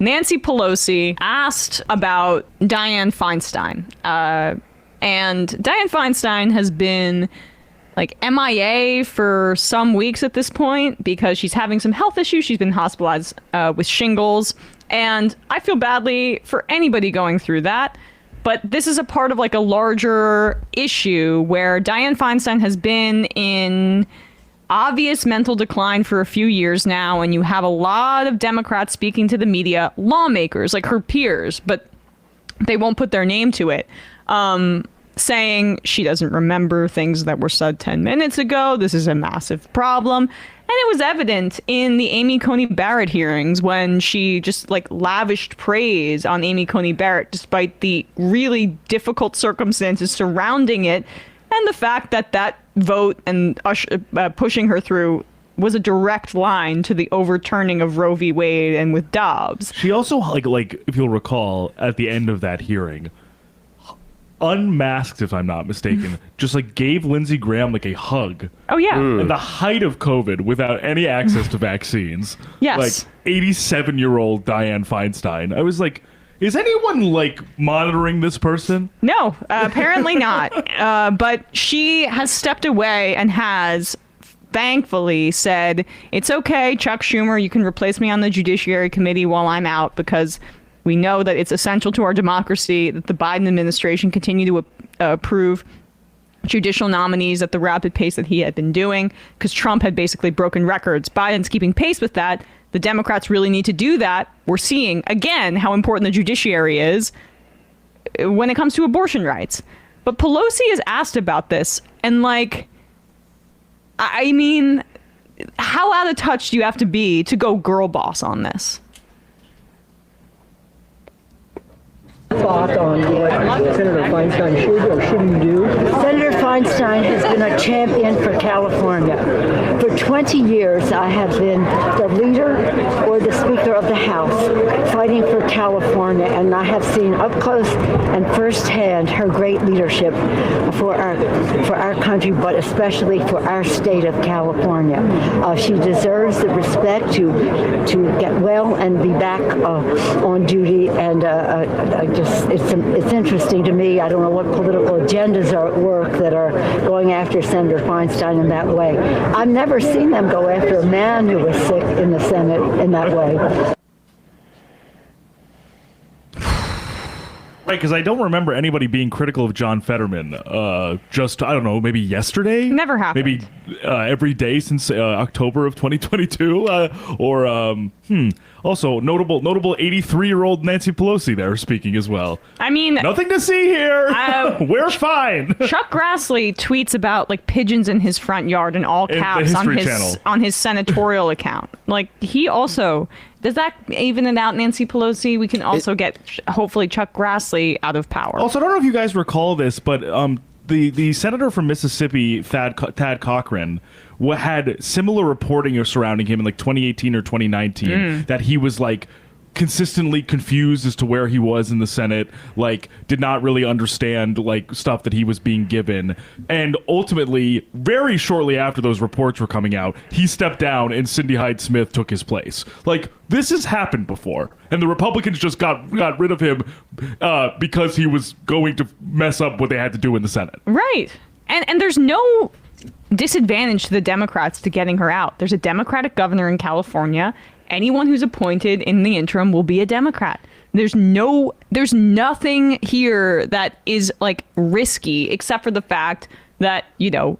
Nancy Pelosi asked about Dianne Feinstein. And Dianne Feinstein has been like MIA for some weeks at this point because she's having some health issues. She's been hospitalized with shingles. And I feel badly for anybody going through that. But this is a part of like a larger issue where Dianne Feinstein has been in obvious mental decline for a few years now, and you have a lot of Democrats speaking to the media, lawmakers like her peers, but they won't put their name to it, saying she doesn't remember things that were said 10 minutes ago. This is a massive problem. And it was evident in the Amy Coney Barrett hearings when she just like lavished praise on Amy Coney Barrett despite the really difficult circumstances surrounding it, and the fact that that vote and pushing her through was a direct line to the overturning of Roe v. Wade and with Dobbs. She also, like if you'll recall, at the end of that hearing, unmasked, if I'm not mistaken, just like gave Lindsey Graham like a hug. Oh, yeah. At the height of COVID without any access to vaccines. Yes. Like 87-year-old Dianne Feinstein. I was like, is anyone like monitoring this person? No, apparently not. But she has stepped away and has thankfully said, it's okay, Chuck Schumer, you can replace me on the Judiciary Committee while I'm out, because we know that it's essential to our democracy that the Biden administration continue to approve judicial nominees at the rapid pace that he had been doing, because Trump had basically broken records. Biden's keeping pace with that. The Democrats really need to do that. We're seeing, again, how important the judiciary is when it comes to abortion rights. But Pelosi is asked about this, and like, I mean, how out of touch do you have to be to go girl boss on this? Thought on what Senator Feinstein should or shouldn't do? Senator Feinstein has been a champion for California. For 20 years, I have been the leader or the Speaker of the House fighting for California, and I have seen up close and firsthand her great leadership for our country, but especially for our state of California. She deserves the respect to get well and be back on duty, and it's interesting to me. I don't know what political agendas are at work that are going after Senator Feinstein in that way. I've never seen them go after a man who was sick in the Senate in that way. Right, because I don't remember anybody being critical of John Fetterman. Just, I don't know, maybe yesterday? Never happened. Maybe every day since October of 2022? Also, notable 83-year-old Nancy Pelosi there speaking as well. I mean, nothing to see here. We're fine. Chuck Grassley tweets about like pigeons in his front yard in all caps on his senatorial account. Like, he also... Does that even it out, Nancy Pelosi? We can also get, hopefully, Chuck Grassley out of power. Also, I don't know if you guys recall this, but the senator from Mississippi, Tad Cochran, had similar reporting surrounding him in like 2018 or 2019 that he was like consistently confused as to where he was in the Senate, like did not really understand like stuff that he was being given, and ultimately very shortly after those reports were coming out, he stepped down and Cindy Hyde-Smith took his place. Like, this has happened before, and the Republicans just got rid of him because he was going to mess up what they had to do in the Senate. Right. And there's no disadvantage to the Democrats to getting her out. There's a Democratic governor in California. Anyone who's appointed in the interim will be a Democrat. There's nothing here that is like risky, except for the fact that, you know,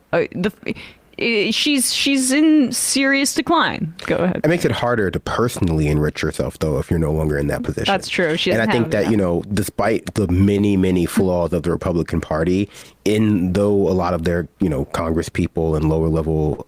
she's in serious decline. Go ahead. It makes it harder to personally enrich yourself, though, if you're no longer in that position. That's true. And I think that, you know, despite the many flaws of the Republican Party, though a lot of their, you know, Congress people and lower level,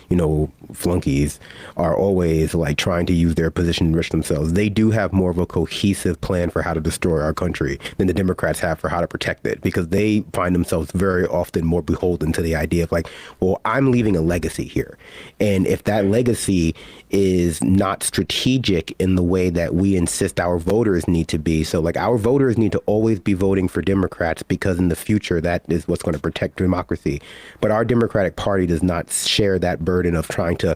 you know, flunkies are always like trying to use their position to enrich themselves, they do have more of a cohesive plan for how to destroy our country than the Democrats have for how to protect it, because they find themselves very often more beholden to the idea of like, well, I'm leaving a legacy here. And if that legacy is not strategic in the way that we insist our voters need to be, so like our voters need to always be voting for Democrats because in the future that is what's going to protect democracy. But our Democratic Party does not share that burden of trying to,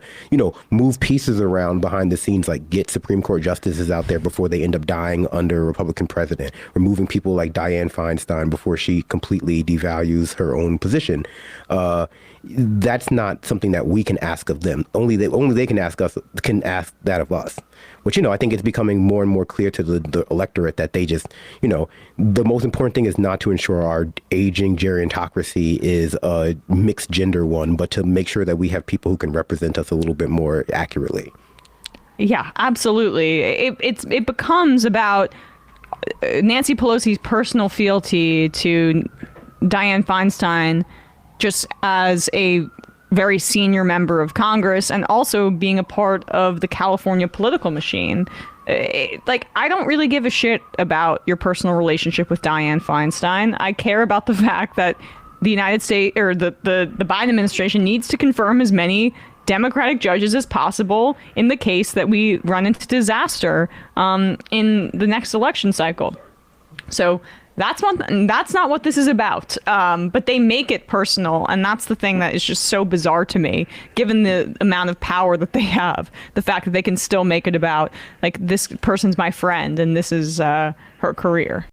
move pieces around behind the scenes, like get Supreme Court justices out there before they end up dying under a Republican president, removing people like Dianne Feinstein before she completely devalues her own position. That's not something that we can ask of them. Only they can ask that of us. Which, I think it's becoming more and more clear to the electorate that they just, the most important thing is not to ensure our aging gerontocracy is a mixed gender one, but to make sure that we have people who can represent us a little bit more accurately. Yeah, absolutely. It becomes about Nancy Pelosi's personal fealty to Dianne Feinstein just as a very senior member of Congress and also being a part of the California political machine. I don't really give a shit about your personal relationship with Dianne Feinstein. I care about the fact that the United States or the Biden administration needs to confirm as many Democratic judges as possible in the case that we run into disaster in the next election cycle. So that's not what this is about. But they make it personal, and that's the thing that is just so bizarre to me, given the amount of power that they have. The fact that they can still make it about, like, this person's my friend and this is her career.